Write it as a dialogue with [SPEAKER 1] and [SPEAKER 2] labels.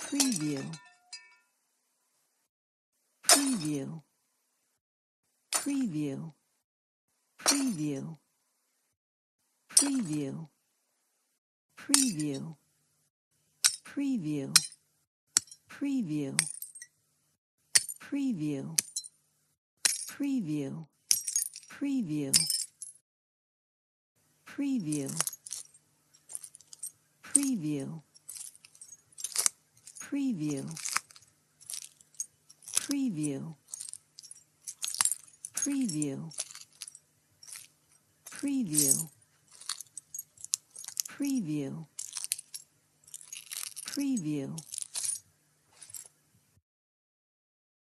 [SPEAKER 1] preview, preview, preview, preview, preview, preview, preview, preview, preview, preview, preview, preview, preview, preview, preview, preview, preview, preview, preview,